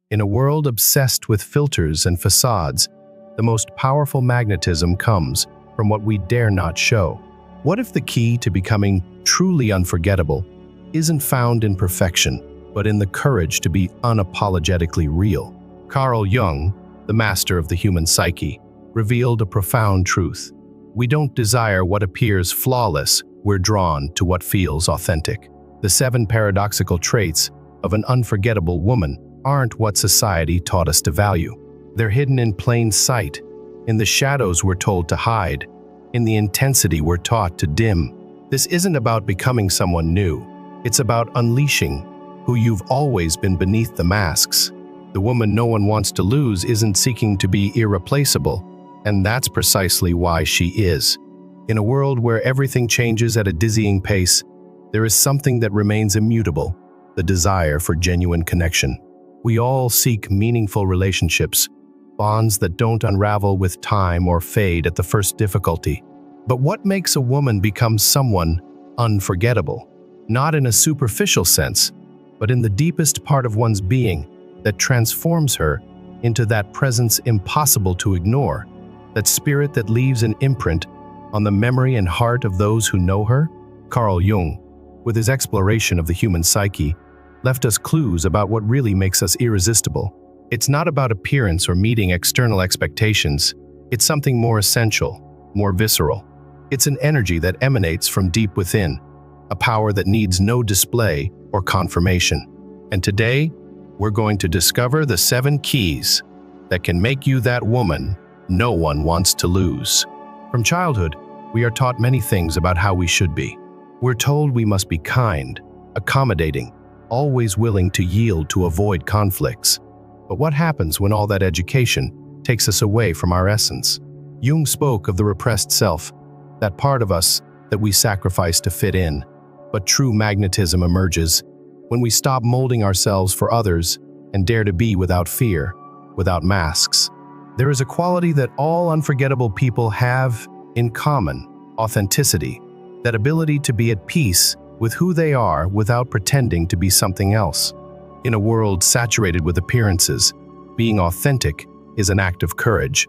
In a world obsessed with filters and facades, the most powerful magnetism comes from what we dare not show. What if the key to becoming truly unforgettable isn't found in perfection, but in the courage to be unapologetically real? Carl Jung, the master of the human psyche, revealed a profound truth. We don't desire what appears flawless, we're drawn to what feels authentic. The 7 paradoxical traits of an unforgettable woman aren't what society taught us to value. They're hidden in plain sight, in the shadows we're told to hide, in the intensity we're taught to dim. This isn't about becoming someone new. It's about unleashing who you've always been beneath the masks. The woman no one wants to lose isn't seeking to be irreplaceable, and that's precisely why she is. In a world where everything changes at a dizzying pace, there is something that remains immutable: the desire for genuine connection. We all seek meaningful relationships, bonds that don't unravel with time or fade at the first difficulty. But what makes a woman become someone unforgettable? Not in a superficial sense, but in the deepest part of one's being that transforms her into that presence impossible to ignore, that spirit that leaves an imprint on the memory and heart of those who know her. Carl Jung, with his exploration of the human psyche, left us clues about what really makes us irresistible. It's not about appearance or meeting external expectations. It's something more essential, more visceral. It's an energy that emanates from deep within, a power that needs no display or confirmation. And today, we're going to discover the 7 keys that can make you that woman no one wants to lose. From childhood, we are taught many things about how we should be. We're told we must be kind, accommodating, always willing to yield to avoid conflicts. But what happens when all that education takes us away from our essence? Jung spoke of the repressed self, that part of us that we sacrifice to fit in. But true magnetism emerges when we stop molding ourselves for others and dare to be without fear, without masks. There is a quality that all unforgettable people have in common: authenticity, that ability to be at peace with who they are without pretending to be something else. In a world saturated with appearances, being authentic is an act of courage.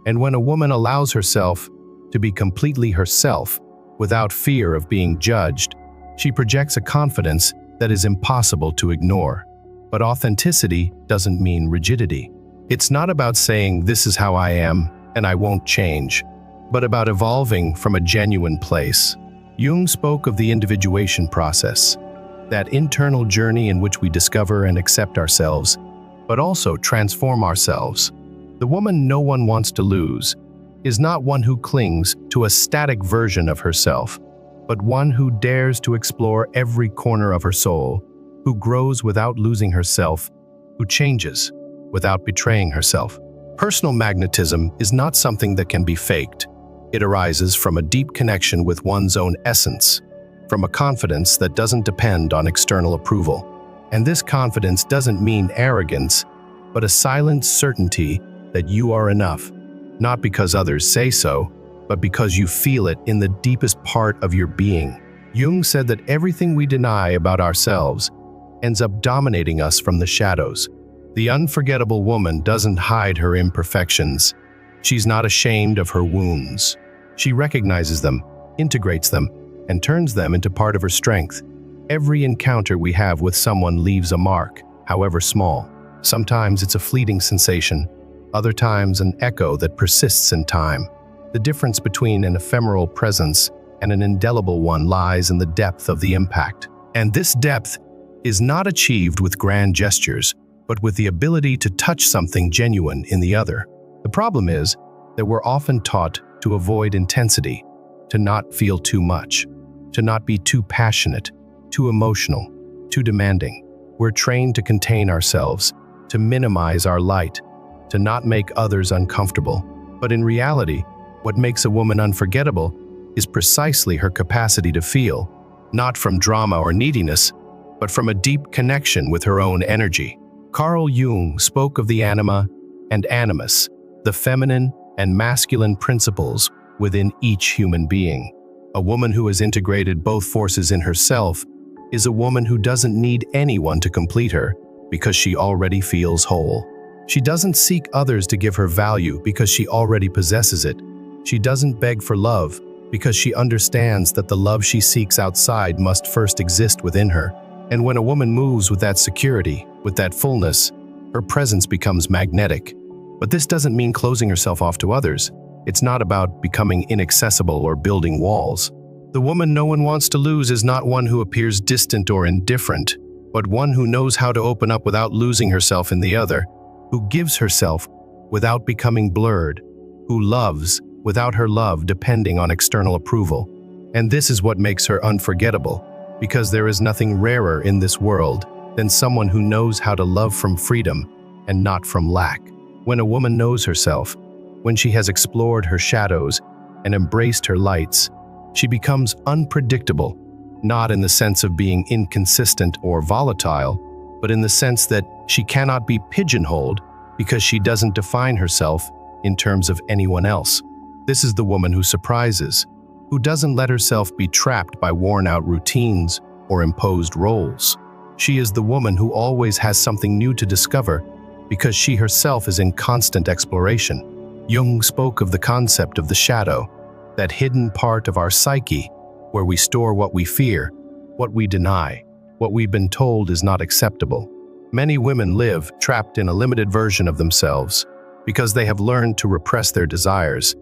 And when a woman allows herself to be completely herself, without fear of being judged, she projects a confidence that is impossible to ignore. But authenticity doesn't mean rigidity. It's not about saying, "This is how I am, and I won't change," but about evolving from a genuine place. Jung spoke of the individuation process, that internal journey in which we discover and accept ourselves, but also transform ourselves. The woman no one wants to lose is not one who clings to a static version of herself, but one who dares to explore every corner of her soul, who grows without losing herself, who changes without betraying herself. Personal magnetism is not something that can be faked. It arises from a deep connection with one's own essence, from a confidence that doesn't depend on external approval. And this confidence doesn't mean arrogance, but a silent certainty that you are enough, not because others say so, but because you feel it in the deepest part of your being. Jung said that everything we deny about ourselves ends up dominating us from the shadows. The unforgettable woman doesn't hide her imperfections. She's not ashamed of her wounds. She recognizes them, integrates them, and turns them into part of her strength. Every encounter we have with someone leaves a mark, however small. Sometimes it's a fleeting sensation, other times an echo that persists in time. The difference between an ephemeral presence and an indelible one lies in the depth of the impact. And this depth is not achieved with grand gestures, but with the ability to touch something genuine in the other. The problem is that we're often taught to avoid intensity, to not feel too much, to not be too passionate, too emotional, too demanding. We're trained to contain ourselves, to minimize our light, to not make others uncomfortable. But in reality, what makes a woman unforgettable is precisely her capacity to feel, not from drama or neediness, but from a deep connection with her own energy. Carl Jung spoke of the anima and animus, the feminine and masculine principles within each human being. A woman who has integrated both forces in herself is a woman who doesn't need anyone to complete her, because she already feels whole. She doesn't seek others to give her value because she already possesses it. She doesn't beg for love because she understands that the love she seeks outside must first exist within her. And when a woman moves with that security, with that fullness, her presence becomes magnetic. But this doesn't mean closing herself off to others. It's not about becoming inaccessible or building walls. The woman no one wants to lose is not one who appears distant or indifferent, but one who knows how to open up without losing herself in the other, who gives herself without becoming blurred, who loves without her love depending on external approval. And this is what makes her unforgettable, because there is nothing rarer in this world than someone who knows how to love from freedom and not from lack. When a woman knows herself, when she has explored her shadows and embraced her lights, she becomes unpredictable, not in the sense of being inconsistent or volatile, but in the sense that she cannot be pigeonholed because she doesn't define herself in terms of anyone else. This is the woman who surprises, who doesn't let herself be trapped by worn-out routines or imposed roles. She is the woman who always has something new to discover because she herself is in constant exploration. Jung spoke of the concept of the shadow, that hidden part of our psyche where we store what we fear, what we deny, what we've been told is not acceptable. Many women live trapped in a limited version of themselves because they have learned to repress their desires,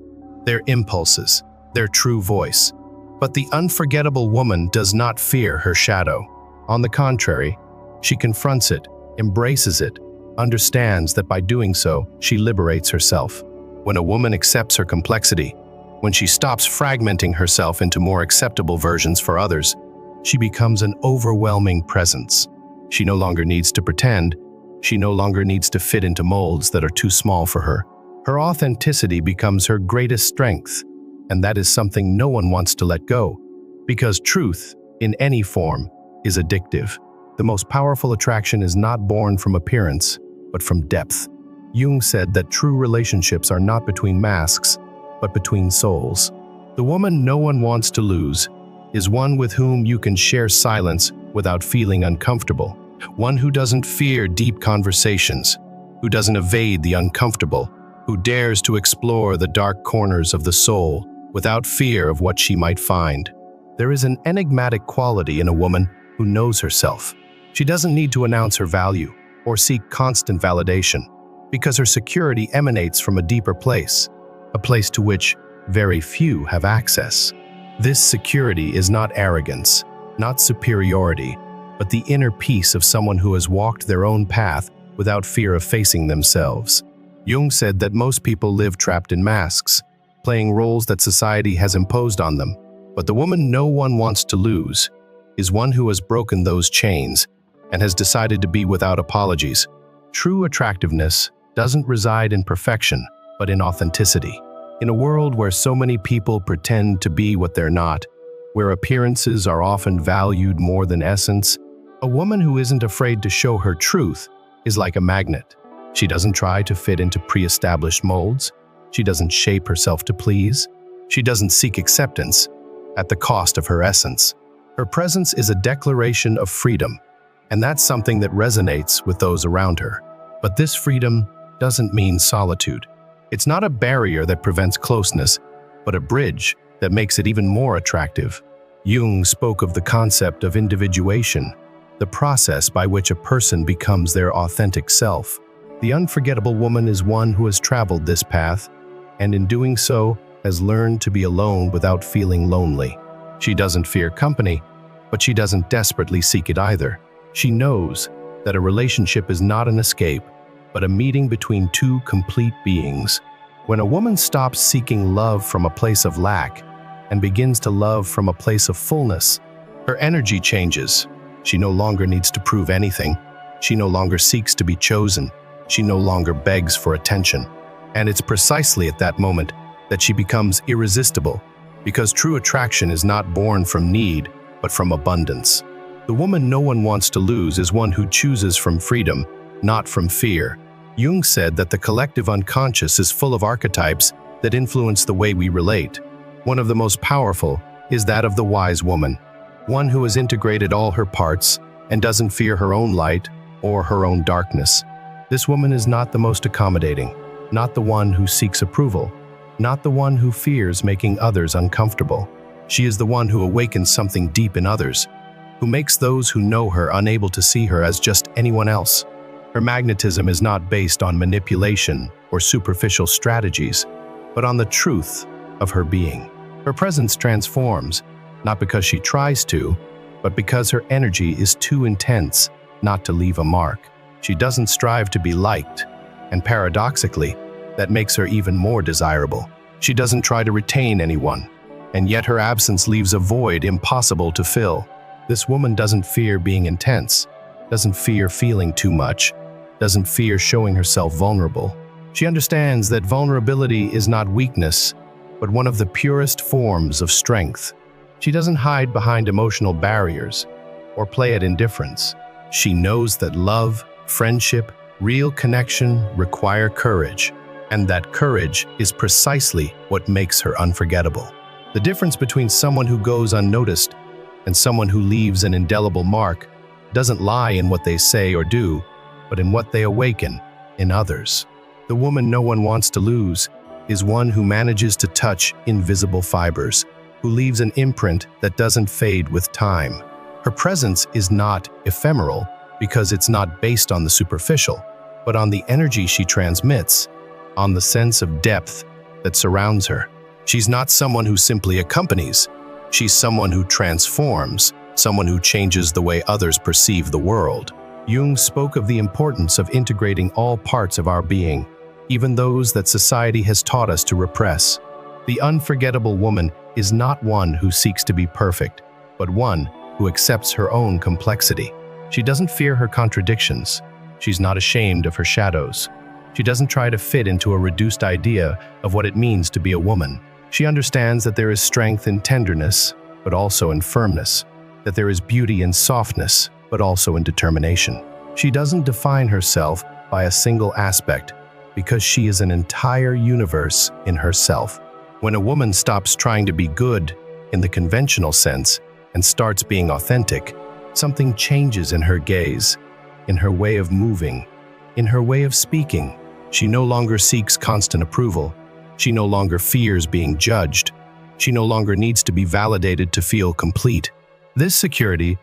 their impulses, their true voice. But the unforgettable woman does not fear her shadow. On the contrary, she confronts it, embraces it, understands that by doing so, she liberates herself. When a woman accepts her complexity, when she stops fragmenting herself into more acceptable versions for others, she becomes an overwhelming presence. She no longer needs to pretend. She no longer needs to fit into molds that are too small for her. Her authenticity becomes her greatest strength, and that is something no one wants to let go, because truth, in any form, is addictive. The most powerful attraction is not born from appearance, but from depth. Jung said that true relationships are not between masks, but between souls. The woman no one wants to lose is one with whom you can share silence without feeling uncomfortable, one who doesn't fear deep conversations, who doesn't evade the uncomfortable, who dares to explore the dark corners of the soul without fear of what she might find. There is an enigmatic quality in a woman who knows herself. She doesn't need to announce her value or seek constant validation, because her security emanates from a deeper place, a place to which very few have access. This security is not arrogance, not superiority, but the inner peace of someone who has walked their own path without fear of facing themselves. Jung said that most people live trapped in masks, playing roles that society has imposed on them. But the woman no one wants to lose is one who has broken those chains and has decided to be without apologies. True attractiveness doesn't reside in perfection, but in authenticity. In a world where so many people pretend to be what they're not, where appearances are often valued more than essence, a woman who isn't afraid to show her truth is like a magnet. She doesn't try to fit into pre-established molds. She doesn't shape herself to please. She doesn't seek acceptance at the cost of her essence. Her presence is a declaration of freedom, and that's something that resonates with those around her. But this freedom doesn't mean solitude. It's not a barrier that prevents closeness, but a bridge that makes it even more attractive. Jung spoke of the concept of individuation, the process by which a person becomes their authentic self. The unforgettable woman is one who has traveled this path, and in doing so, has learned to be alone without feeling lonely. She doesn't fear company, but she doesn't desperately seek it either. She knows that a relationship is not an escape, but a meeting between two complete beings. When a woman stops seeking love from a place of lack and begins to love from a place of fullness, her energy changes. She no longer needs to prove anything. She no longer seeks to be chosen. She no longer begs for attention. And it's precisely at that moment that she becomes irresistible, because true attraction is not born from need, but from abundance. The woman no one wants to lose is one who chooses from freedom, not from fear. Jung said that the collective unconscious is full of archetypes that influence the way we relate. One of the most powerful is that of the wise woman, one who has integrated all her parts and doesn't fear her own light or her own darkness. This woman is not the most accommodating, not the one who seeks approval, not the one who fears making others uncomfortable. She is the one who awakens something deep in others, who makes those who know her unable to see her as just anyone else. Her magnetism is not based on manipulation or superficial strategies, but on the truth of her being. Her presence transforms, not because she tries to, but because her energy is too intense not to leave a mark. She doesn't strive to be liked, and paradoxically, that makes her even more desirable. She doesn't try to retain anyone, and yet her absence leaves a void impossible to fill. This woman doesn't fear being intense, doesn't fear feeling too much, doesn't fear showing herself vulnerable. She understands that vulnerability is not weakness, but one of the purest forms of strength. She doesn't hide behind emotional barriers or play at indifference. She knows that love, friendship, real connection require courage, and that courage is precisely what makes her unforgettable. The difference between someone who goes unnoticed and someone who leaves an indelible mark doesn't lie in what they say or do, but in what they awaken in others. The woman no one wants to lose is one who manages to touch invisible fibers, who leaves an imprint that doesn't fade with time. Her presence is not ephemeral because it's not based on the superficial, but on the energy she transmits, on the sense of depth that surrounds her. She's not someone who simply accompanies. She's someone who transforms, someone who changes the way others perceive the world. Jung spoke of the importance of integrating all parts of our being, even those that society has taught us to repress. The unforgettable woman is not one who seeks to be perfect, but one who accepts her own complexity. She doesn't fear her contradictions. She's not ashamed of her shadows. She doesn't try to fit into a reduced idea of what it means to be a woman. She understands that there is strength in tenderness, but also in firmness, that there is beauty in softness, but also in determination. She doesn't define herself by a single aspect, because she is an entire universe in herself. When a woman stops trying to be good in the conventional sense and starts being authentic, something changes in her gaze, in her way of moving, in her way of speaking. She no longer seeks constant approval. She no longer fears being judged. She no longer needs to be validated to feel complete. This security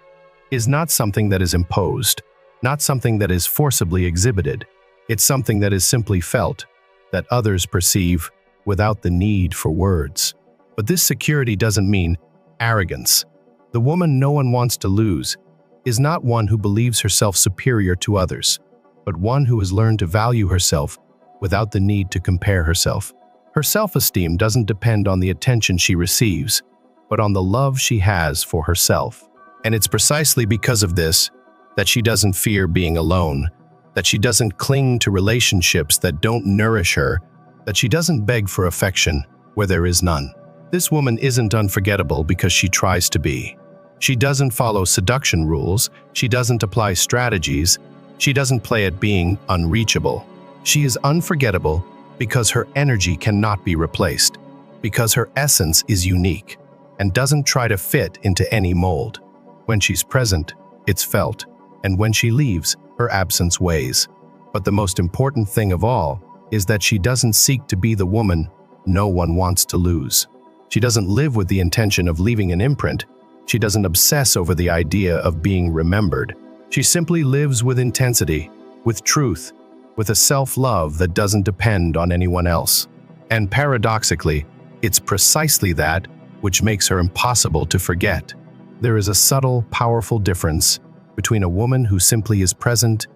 is not something that is imposed, not something that is forcibly exhibited. It's something that is simply felt, that others perceive without the need for words. But this security doesn't mean arrogance. The woman no one wants to lose is not one who believes herself superior to others, but one who has learned to value herself without the need to compare herself. Her self-esteem doesn't depend on the attention she receives, but on the love she has for herself. And it's precisely because of this that she doesn't fear being alone, that she doesn't cling to relationships that don't nourish her, that she doesn't beg for affection where there is none. This woman isn't unforgettable because she tries to be. She doesn't follow seduction rules, she doesn't apply strategies, she doesn't play at being unreachable. She is unforgettable because her energy cannot be replaced, because her essence is unique and doesn't try to fit into any mold. When she's present, it's felt, and when she leaves, her absence weighs. But the most important thing of all is that she doesn't seek to be the woman no one wants to lose. She doesn't live with the intention of leaving an imprint. She doesn't obsess over the idea of being remembered. She simply lives with intensity, with truth, with a self-love that doesn't depend on anyone else. And paradoxically, it's precisely that which makes her impossible to forget. There is a subtle, powerful difference between a woman who simply is present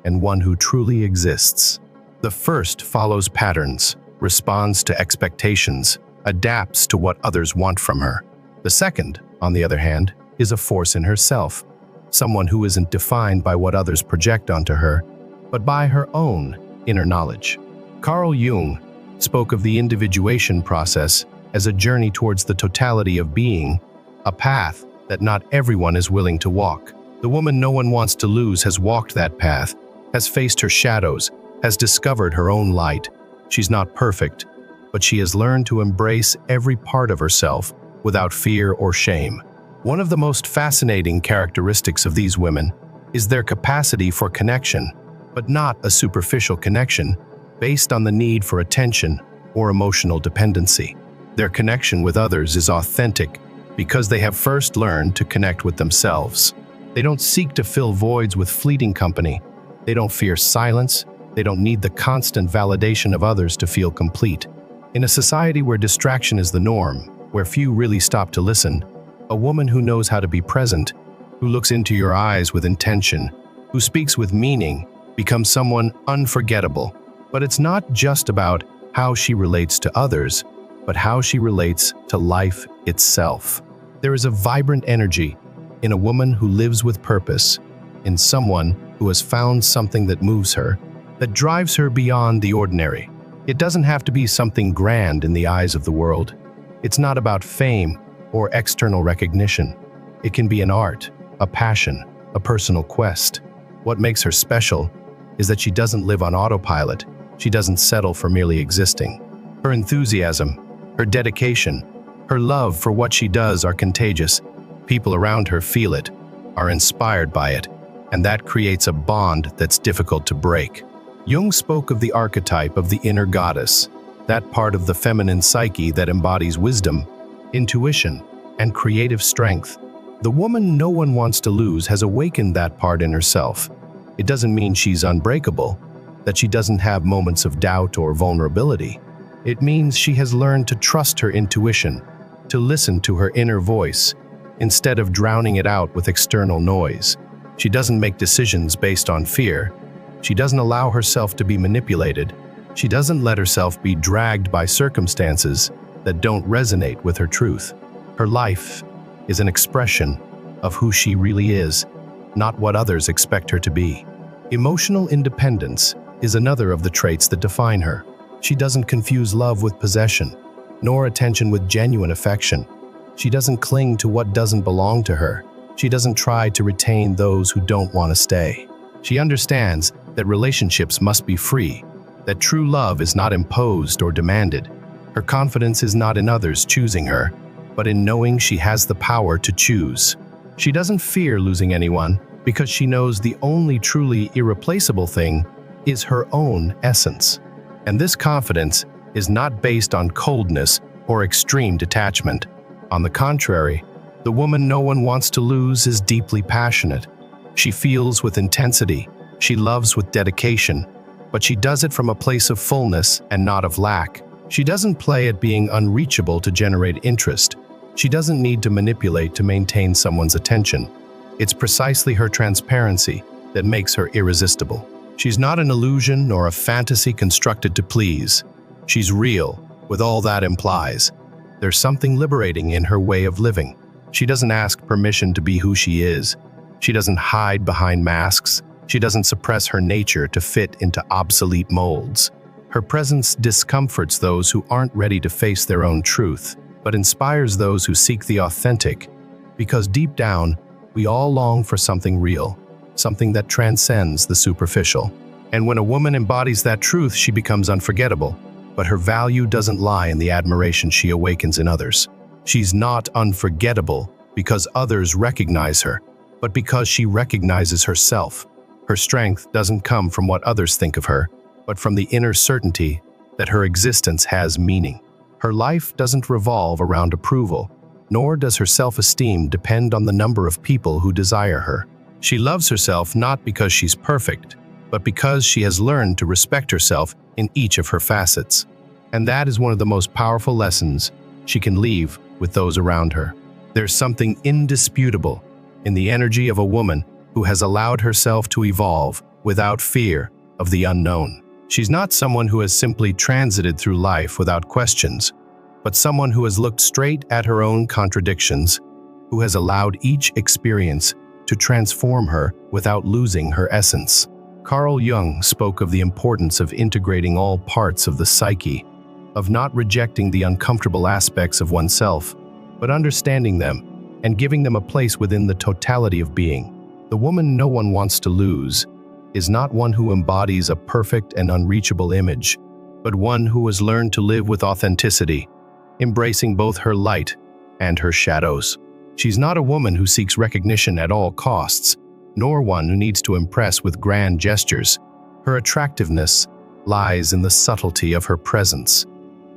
and one who truly exists. The first follows patterns, responds to expectations, adapts to what others want from her. The second, on the other hand, is a force in herself, someone who isn't defined by what others project onto her, but by her own inner knowledge. Carl Jung spoke of the individuation process as a journey towards the totality of being, a path that not everyone is willing to walk. The woman no one wants to lose has walked that path, has faced her shadows, has discovered her own light. She's not perfect, but she has learned to embrace every part of herself without fear or shame. One of the most fascinating characteristics of these women is their capacity for connection, but not a superficial connection based on the need for attention or emotional dependency. Their connection with others is authentic because they have first learned to connect with themselves. They don't seek to fill voids with fleeting company. They don't fear silence. They don't need the constant validation of others to feel complete. In a society where distraction is the norm, where few really stop to listen, a woman who knows how to be present, who looks into your eyes with intention, who speaks with meaning, becomes someone unforgettable. But it's not just about how she relates to others, but how she relates to life itself. There is a vibrant energy in a woman who lives with purpose, in someone who has found something that moves her, that drives her beyond the ordinary. It doesn't have to be something grand in the eyes of the world. It's not about fame or external recognition. It can be an art, a passion, a personal quest. What makes her special is that she doesn't live on autopilot. She doesn't settle for merely existing. Her enthusiasm, her dedication, her love for what she does are contagious. People around her feel it, are inspired by it, and that creates a bond that's difficult to break. Jung spoke of the archetype of the inner goddess, that part of the feminine psyche that embodies wisdom, intuition, and creative strength. The woman no one wants to lose has awakened that part in herself. It doesn't mean she's unbreakable, that she doesn't have moments of doubt or vulnerability. It means she has learned to trust her intuition, to listen to her inner voice, instead of drowning it out with external noise. She doesn't make decisions based on fear. She doesn't allow herself to be manipulated. She doesn't let herself be dragged by circumstances that don't resonate with her truth. Her life is an expression of who she really is, not what others expect her to be. Emotional independence is another of the traits that define her. She doesn't confuse love with possession, nor attention with genuine affection. She doesn't cling to what doesn't belong to her. She doesn't try to retain those who don't want to stay. She understands that relationships must be free, that true love is not imposed or demanded. Her confidence is not in others choosing her, but in knowing she has the power to choose. She doesn't fear losing anyone because she knows the only truly irreplaceable thing is her own essence. And this confidence is not based on coldness or extreme detachment. On the contrary, the woman no one wants to lose is deeply passionate. She feels with intensity, she loves with dedication, but she does it from a place of fullness and not of lack. She doesn't play at being unreachable to generate interest. She doesn't need to manipulate to maintain someone's attention. It's precisely her transparency that makes her irresistible. She's not an illusion nor a fantasy constructed to please. She's real, with all that implies. There's something liberating in her way of living. She doesn't ask permission to be who she is. She doesn't hide behind masks. She doesn't suppress her nature to fit into obsolete molds. Her presence discomforts those who aren't ready to face their own truth, but inspires those who seek the authentic, because deep down, we all long for something real, something that transcends the superficial. And when a woman embodies that truth, she becomes unforgettable. But her value doesn't lie in the admiration she awakens in others. She's not unforgettable because others recognize her, but because she recognizes herself. Her strength doesn't come from what others think of her, but from the inner certainty that her existence has meaning. Her life doesn't revolve around approval, nor does her self-esteem depend on the number of people who desire her. She loves herself not because she's perfect, but because she has learned to respect herself in each of her facets. And that is one of the most powerful lessons she can leave with those around her. There's something indisputable in the energy of a woman who has allowed herself to evolve without fear of the unknown. She's not someone who has simply transited through life without questions, but someone who has looked straight at her own contradictions, who has allowed each experience to transform her without losing her essence. Carl Jung spoke of the importance of integrating all parts of the psyche, of not rejecting the uncomfortable aspects of oneself, but understanding them and giving them a place within the totality of being. The woman no one wants to lose is not one who embodies a perfect and unreachable image, but one who has learned to live with authenticity, embracing both her light and her shadows. She's not a woman who seeks recognition at all costs, nor one who needs to impress with grand gestures. Her attractiveness lies in the subtlety of her presence,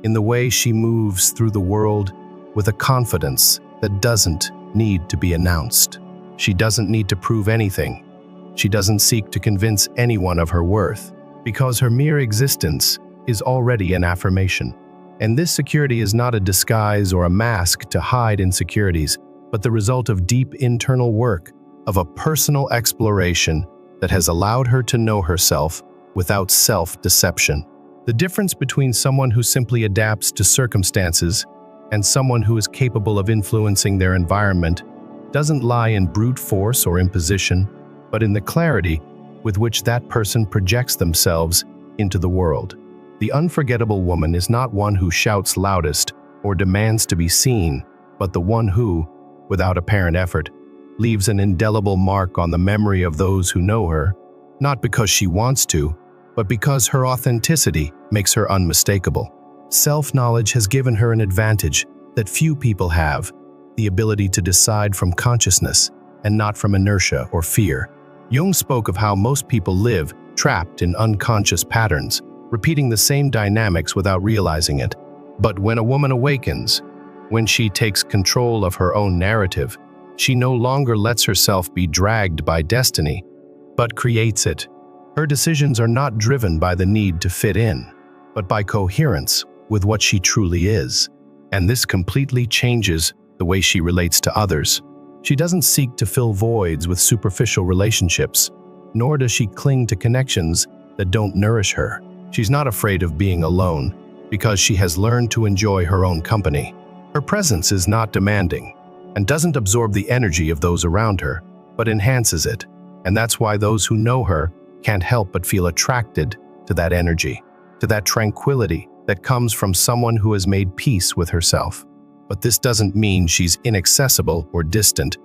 in the way she moves through the world with a confidence that doesn't need to be announced. She doesn't need to prove anything. She doesn't seek to convince anyone of her worth, because her mere existence is already an affirmation. And this security is not a disguise or a mask to hide insecurities, but the result of deep internal work, of a personal exploration that has allowed her to know herself without self-deception. The difference between someone who simply adapts to circumstances and someone who is capable of influencing their environment doesn't lie in brute force or imposition, but in the clarity with which that person projects themselves into the world. The unforgettable woman is not one who shouts loudest or demands to be seen, but the one who, without apparent effort, leaves an indelible mark on the memory of those who know her, not because she wants to, but because her authenticity makes her unmistakable. Self-knowledge has given her an advantage that few people have, the ability to decide from consciousness and not from inertia or fear. Jung spoke of how most people live trapped in unconscious patterns, repeating the same dynamics without realizing it. But when a woman awakens, when she takes control of her own narrative, she no longer lets herself be dragged by destiny, but creates it. Her decisions are not driven by the need to fit in, but by coherence with what she truly is. And this completely changes the way she relates to others. She doesn't seek to fill voids with superficial relationships, nor does she cling to connections that don't nourish her. She's not afraid of being alone, because she has learned to enjoy her own company. Her presence is not demanding, and doesn't absorb the energy of those around her, but enhances it. And that's why those who know her can't help but feel attracted to that energy, to that tranquility that comes from someone who has made peace with herself. But this doesn't mean she's inaccessible or distant.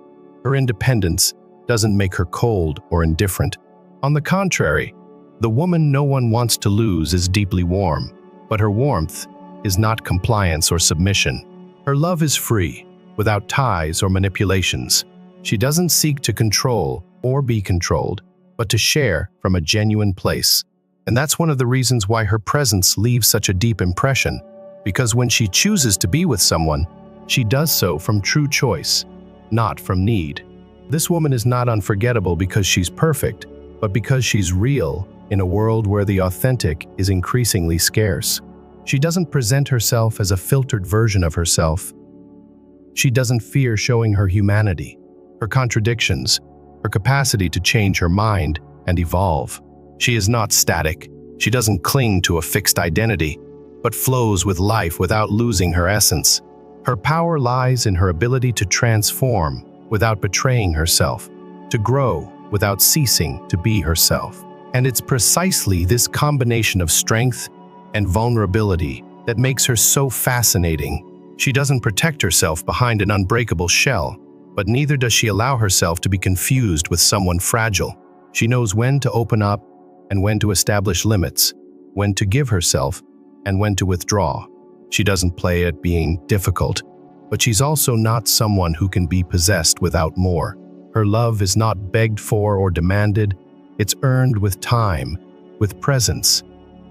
Her independence doesn't make her cold or indifferent. On the contrary, the woman no one wants to lose is deeply warm, but her warmth is not compliance or submission. Her love is free, without ties or manipulations. She doesn't seek to control or be controlled, but to share from a genuine place. And that's one of the reasons why her presence leaves such a deep impression, because when she chooses to be with someone, she does so from true choice, not from need. This woman is not unforgettable because she's perfect, but because she's real in a world where the authentic is increasingly scarce. She doesn't present herself as a filtered version of herself. She doesn't fear showing her humanity, her contradictions, her capacity to change her mind and evolve. She is not static. She doesn't cling to a fixed identity, but flows with life without losing her essence. Her power lies in her ability to transform without betraying herself, to grow without ceasing to be herself. And it's precisely this combination of strength and vulnerability that makes her so fascinating. She doesn't protect herself behind an unbreakable shell, but neither does she allow herself to be confused with someone fragile. She knows when to open up and when to establish limits, when to give herself and when to withdraw. She doesn't play at being difficult, but she's also not someone who can be possessed without more. Her love is not begged for or demanded. It's earned with time, with presence,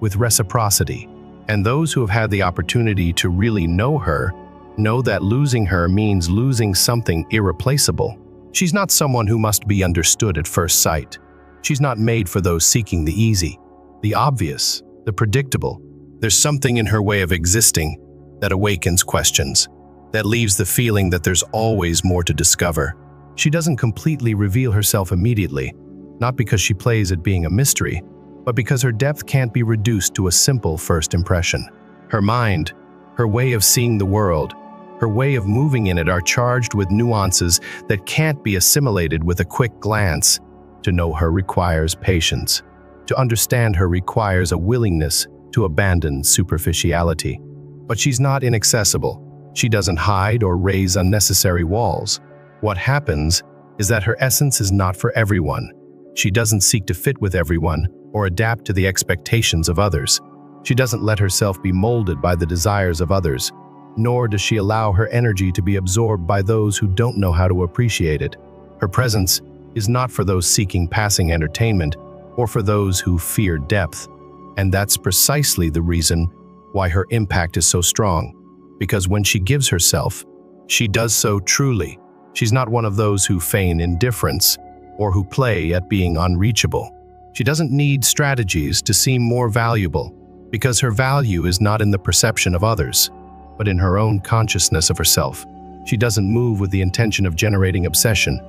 with reciprocity. And those who have had the opportunity to really know her know that losing her means losing something irreplaceable. She's not someone who must be understood at first sight. She's not made for those seeking the easy, the obvious, the predictable. There's something in her way of existing that awakens questions, that leaves the feeling that there's always more to discover. She doesn't completely reveal herself immediately, not because she plays at being a mystery, but because her depth can't be reduced to a simple first impression. Her mind, her way of seeing the world, her way of moving in it are charged with nuances that can't be assimilated with a quick glance. To know her requires patience. To understand her requires a willingness to abandon superficiality. But she's not inaccessible. She doesn't hide or raise unnecessary walls. What happens is that her essence is not for everyone. She doesn't seek to fit with everyone or adapt to the expectations of others. She doesn't let herself be molded by the desires of others, nor does she allow her energy to be absorbed by those who don't know how to appreciate it. Her presence is not for those seeking passing entertainment or for those who fear depth. And that's precisely the reason why her impact is so strong. Because when she gives herself, she does so truly. She's not one of those who feign indifference or who play at being unreachable. She doesn't need strategies to seem more valuable, because her value is not in the perception of others, but in her own consciousness of herself. She doesn't move with the intention of generating obsession,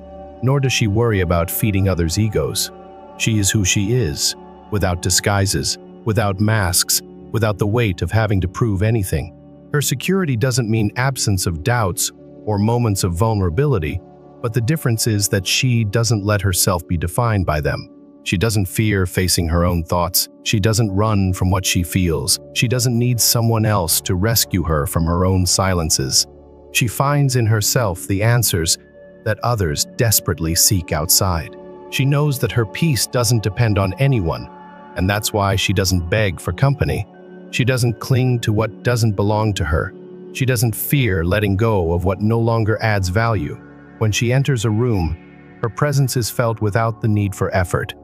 nor does she worry about feeding others' egos. She is who she is, without disguises, without masks, without the weight of having to prove anything. Her security doesn't mean absence of doubts or moments of vulnerability, but the difference is that she doesn't let herself be defined by them. She doesn't fear facing her own thoughts. She doesn't run from what she feels. She doesn't need someone else to rescue her from her own silences. She finds in herself the answers that others desperately seek outside. She knows that her peace doesn't depend on anyone, and that's why she doesn't beg for company. She doesn't cling to what doesn't belong to her. She doesn't fear letting go of what no longer adds value. When she enters a room, her presence is felt without the need for effort.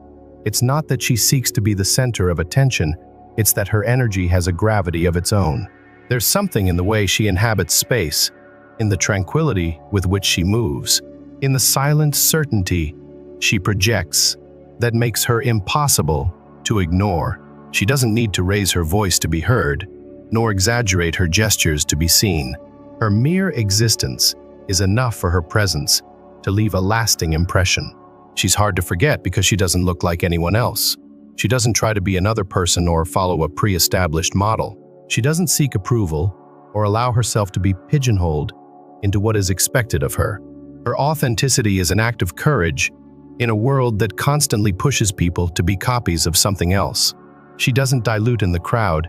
It's not that she seeks to be the center of attention, it's that her energy has a gravity of its own. There's something in the way she inhabits space, in the tranquility with which she moves, in the silent certainty she projects that makes her impossible to ignore. She doesn't need to raise her voice to be heard, nor exaggerate her gestures to be seen. Her mere existence is enough for her presence to leave a lasting impression. She's hard to forget because she doesn't look like anyone else. She doesn't try to be another person or follow a pre-established model. She doesn't seek approval or allow herself to be pigeonholed into what is expected of her. Her authenticity is an act of courage in a world that constantly pushes people to be copies of something else. She doesn't dilute in the crowd.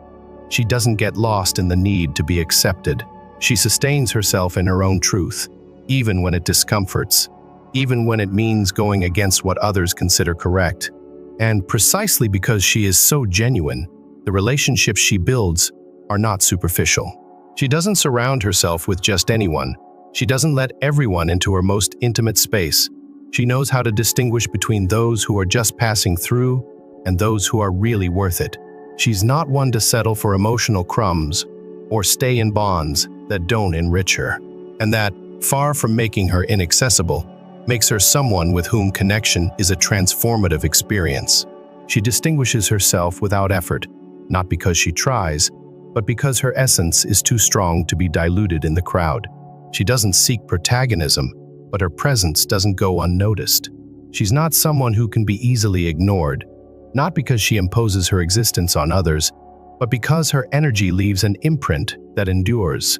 She doesn't get lost in the need to be accepted. She sustains herself in her own truth, even when it discomforts, even when it means going against what others consider correct. And precisely because she is so genuine, the relationships she builds are not superficial. She doesn't surround herself with just anyone. She doesn't let everyone into her most intimate space. She knows how to distinguish between those who are just passing through and those who are really worth it. She's not one to settle for emotional crumbs or stay in bonds that don't enrich her. And that, far from making her inaccessible, makes her someone with whom connection is a transformative experience. She distinguishes herself without effort, not because she tries, but because her essence is too strong to be diluted in the crowd. She doesn't seek protagonism, but her presence doesn't go unnoticed. She's not someone who can be easily ignored, not because she imposes her existence on others, but because her energy leaves an imprint that endures.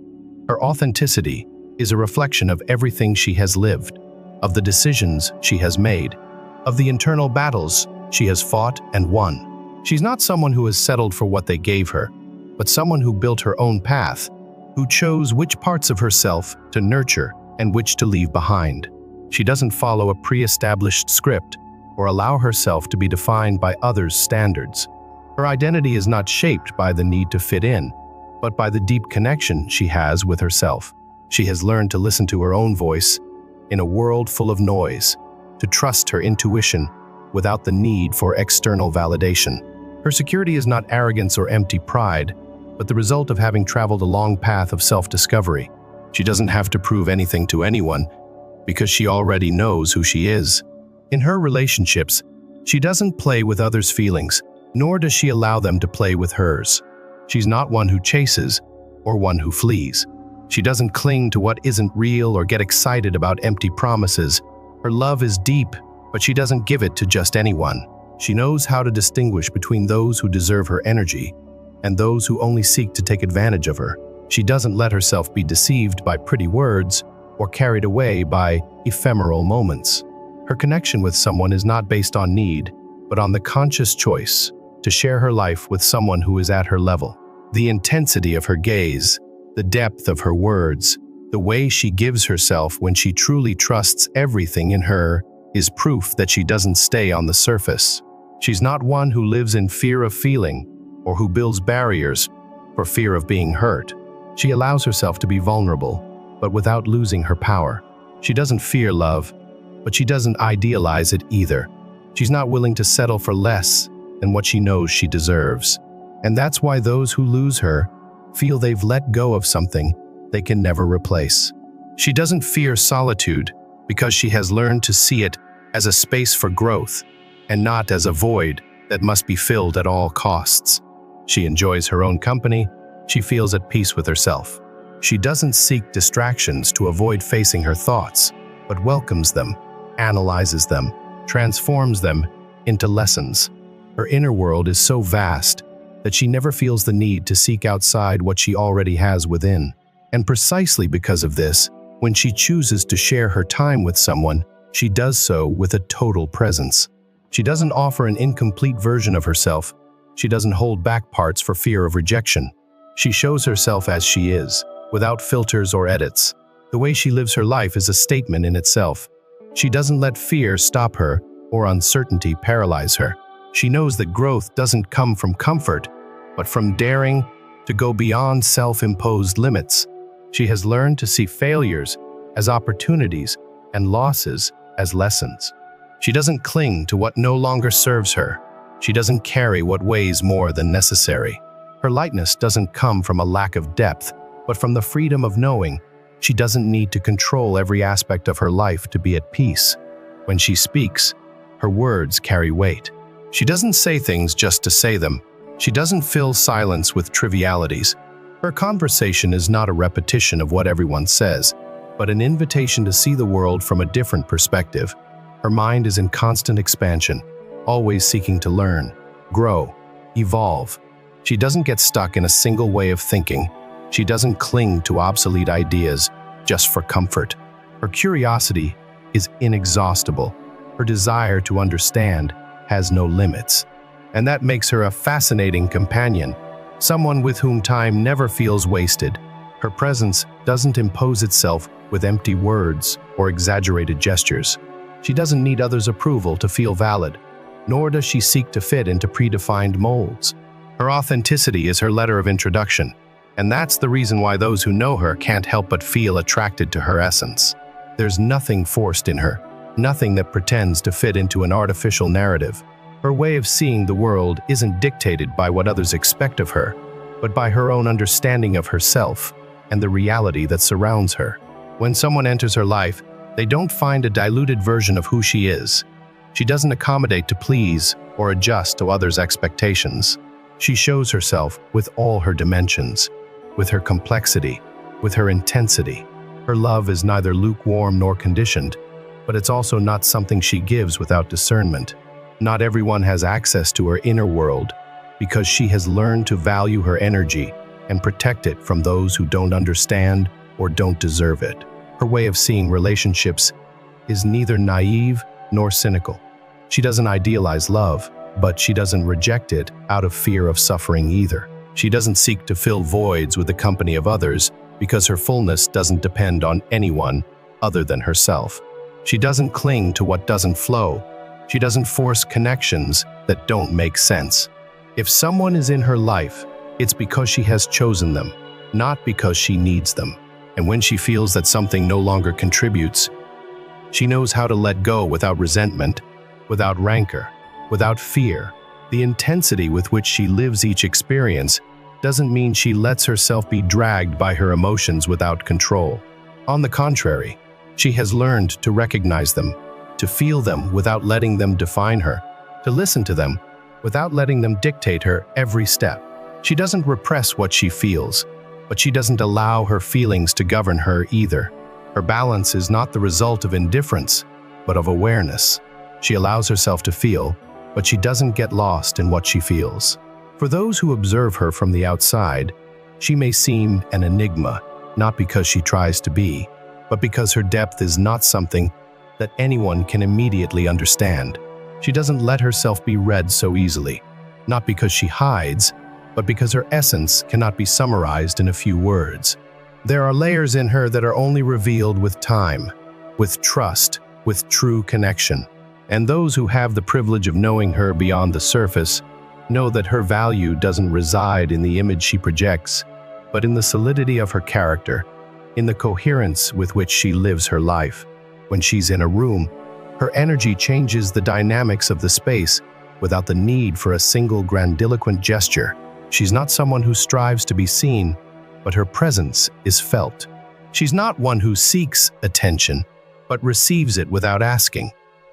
Her authenticity is a reflection of everything she has lived, of the decisions she has made, of the internal battles she has fought and won. She's not someone who has settled for what they gave her, but someone who built her own path, who chose which parts of herself to nurture and which to leave behind. She doesn't follow a pre-established script or allow herself to be defined by others' standards. Her identity is not shaped by the need to fit in, but by the deep connection she has with herself. She has learned to listen to her own voice in a world full of noise, to trust her intuition without the need for external validation. Her security is not arrogance or empty pride, but the result of having traveled a long path of self-discovery. She doesn't have to prove anything to anyone because she already knows who she is. In her relationships, she doesn't play with others' feelings, nor does she allow them to play with hers. She's not one who chases or one who flees. She doesn't cling to what isn't real or get excited about empty promises. Her love is deep, but she doesn't give it to just anyone. She knows how to distinguish between those who deserve her energy and those who only seek to take advantage of her. She doesn't let herself be deceived by pretty words or carried away by ephemeral moments. Her connection with someone is not based on need, but on the conscious choice to share her life with someone who is at her level. The intensity of her gaze, the depth of her words, the way she gives herself when she truly trusts everything in her is proof that she doesn't stay on the surface. She's not one who lives in fear of feeling or who builds barriers for fear of being hurt. She allows herself to be vulnerable, but without losing her power. She doesn't fear love, but she doesn't idealize it either. She's not willing to settle for less than what she knows she deserves. And that's why those who lose her feel they've let go of something they can never replace. She doesn't fear solitude because she has learned to see it as a space for growth and not as a void that must be filled at all costs. She enjoys her own company. She feels at peace with herself. She doesn't seek distractions to avoid facing her thoughts, but welcomes them, analyzes them, transforms them into lessons. Her inner world is so vast that she never feels the need to seek outside what she already has within. And precisely because of this, when she chooses to share her time with someone, she does so with a total presence. She doesn't offer an incomplete version of herself. She doesn't hold back parts for fear of rejection. She shows herself as she is, without filters or edits. The way she lives her life is a statement in itself. She doesn't let fear stop her or uncertainty paralyze her. She knows that growth doesn't come from comfort, but from daring to go beyond self-imposed limits. She has learned to see failures as opportunities and losses as lessons. She doesn't cling to what no longer serves her. She doesn't carry what weighs more than necessary. Her lightness doesn't come from a lack of depth, but from the freedom of knowing she doesn't need to control every aspect of her life to be at peace. When she speaks, her words carry weight. She doesn't say things just to say them. She doesn't fill silence with trivialities. Her conversation is not a repetition of what everyone says, but an invitation to see the world from a different perspective. Her mind is in constant expansion, always seeking to learn, grow, evolve. She doesn't get stuck in a single way of thinking. She doesn't cling to obsolete ideas just for comfort. Her curiosity is inexhaustible. Her desire to understand has no limits. And that makes her a fascinating companion, someone with whom time never feels wasted. Her presence doesn't impose itself with empty words or exaggerated gestures. She doesn't need others' approval to feel valid, nor does she seek to fit into predefined molds. Her authenticity is her letter of introduction, and that's the reason why those who know her can't help but feel attracted to her essence. There's nothing forced in her, nothing that pretends to fit into an artificial narrative. Her way of seeing the world isn't dictated by what others expect of her, but by her own understanding of herself and the reality that surrounds her. When someone enters her life, they don't find a diluted version of who she is. She doesn't accommodate to please or adjust to others' expectations. She shows herself with all her dimensions, with her complexity, with her intensity. Her love is neither lukewarm nor conditioned, but it's also not something she gives without discernment. Not everyone has access to her inner world because she has learned to value her energy and protect it from those who don't understand or don't deserve it. Her way of seeing relationships is neither naive nor cynical. She doesn't idealize love, but she doesn't reject it out of fear of suffering either. She doesn't seek to fill voids with the company of others because her fullness doesn't depend on anyone other than herself. She doesn't cling to what doesn't flow. She doesn't force connections that don't make sense. If someone is in her life, it's because she has chosen them, not because she needs them. And when she feels that something no longer contributes, she knows how to let go without resentment, without rancor, without fear. The intensity with which she lives each experience doesn't mean she lets herself be dragged by her emotions without control. On the contrary, she has learned to recognize them, to feel them without letting them define her, to listen to them without letting them dictate her every step. She doesn't repress what she feels, but she doesn't allow her feelings to govern her either. Her balance is not the result of indifference, but of awareness. She allows herself to feel, but she doesn't get lost in what she feels. For those who observe her from the outside, she may seem an enigma, not because she tries to be, but because her depth is not something that anyone can immediately understand. She doesn't let herself be read so easily, not because she hides, but because her essence cannot be summarized in a few words. There are layers in her that are only revealed with time, with trust, with true connection. And those who have the privilege of knowing her beyond the surface know that her value doesn't reside in the image she projects, but in the solidity of her character, in the coherence with which she lives her life. When she's in a room, Her energy changes the dynamics of the space without the need for a single grandiloquent gesture. She's not someone who strives to be seen, but her presence is felt. She's not one who seeks attention, but receives it without asking.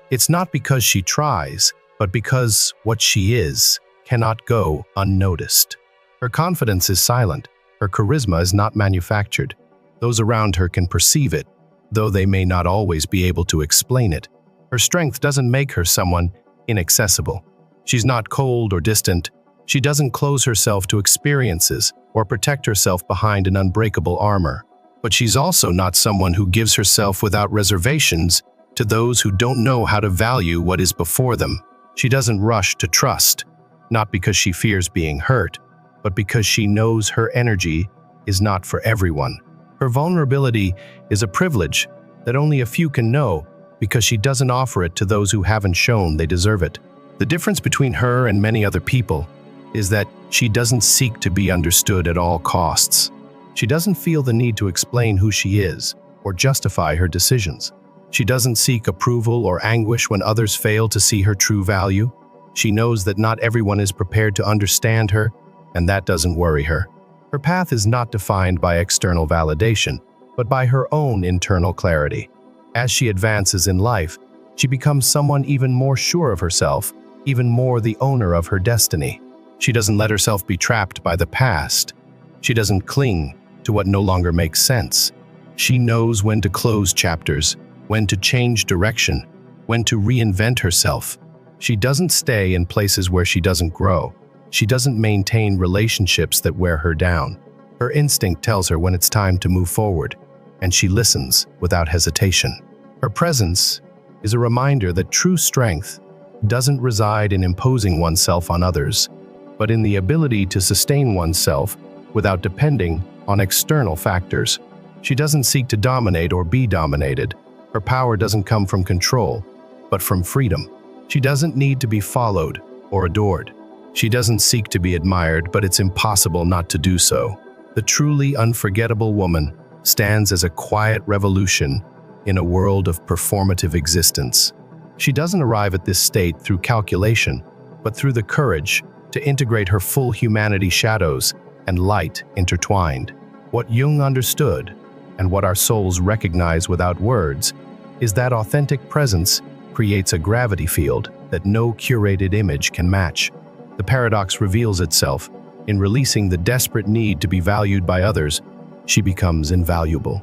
It's not because she tries, but because what she is cannot go unnoticed. Her confidence is silent. Her charisma is not manufactured. Those around her can perceive it, though they may not always be able to explain it. Her strength doesn't make her someone inaccessible. She's not cold or distant. She doesn't close herself to experiences or protect herself behind an unbreakable armor. But she's also not someone who gives herself without reservations to those who don't know how to value what is before them. She doesn't rush to trust, not because she fears being hurt, but because she knows her energy is not for everyone. Her vulnerability is a privilege that only a few can know because she doesn't offer it to those who haven't shown they deserve it. The difference between her and many other people is that she doesn't seek to be understood at all costs. She doesn't feel the need to explain who she is or justify her decisions. She doesn't seek approval or anguish when others fail to see her true value. She knows that not everyone is prepared to understand her, and that doesn't worry her. Her path is not defined by external validation, but by her own internal clarity. As she advances in life, she becomes someone even more sure of herself, even more the owner of her destiny. She doesn't let herself be trapped by the past. She doesn't cling to what no longer makes sense. She knows when to close chapters, when to change direction, when to reinvent herself. She doesn't stay in places where she doesn't grow. She doesn't maintain relationships that wear her down. Her instinct tells her when it's time to move forward, and she listens without hesitation. Her presence is a reminder that true strength doesn't reside in imposing oneself on others, but in the ability to sustain oneself without depending on external factors. She doesn't seek to dominate or be dominated. Her power doesn't come from control, but from freedom. She doesn't need to be followed or adored. She doesn't seek to be admired, but it's impossible not to do so. The truly unforgettable woman stands as a quiet revolution in a world of performative existence. She doesn't arrive at this state through calculation, but through the courage to integrate her full humanity, shadows and light intertwined. What Jung understood, and what our souls recognize without words, is that authentic presence creates a gravity field that no curated image can match. The paradox reveals itself. In releasing the desperate need to be valued by others, she becomes invaluable.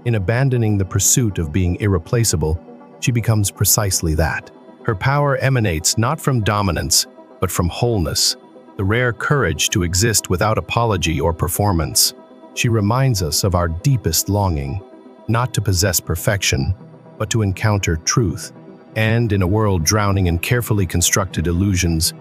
In abandoning the pursuit of being irreplaceable, she becomes precisely that. Her power emanates not from dominance, but from wholeness, the rare courage to exist without apology or performance. She reminds us of our deepest longing, not to possess perfection, but to encounter truth. And in a world drowning in carefully constructed illusions,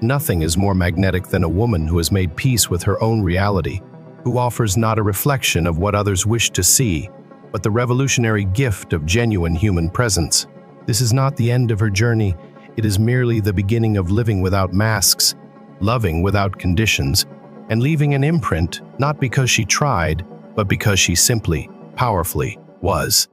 nothing is more magnetic than a woman who has made peace with her own reality, who offers not a reflection of what others wish to see, but the revolutionary gift of genuine human presence. This is not the end of her journey. It is merely the beginning of living without masks, loving without conditions, and leaving an imprint not because she tried, but because she simply, powerfully was.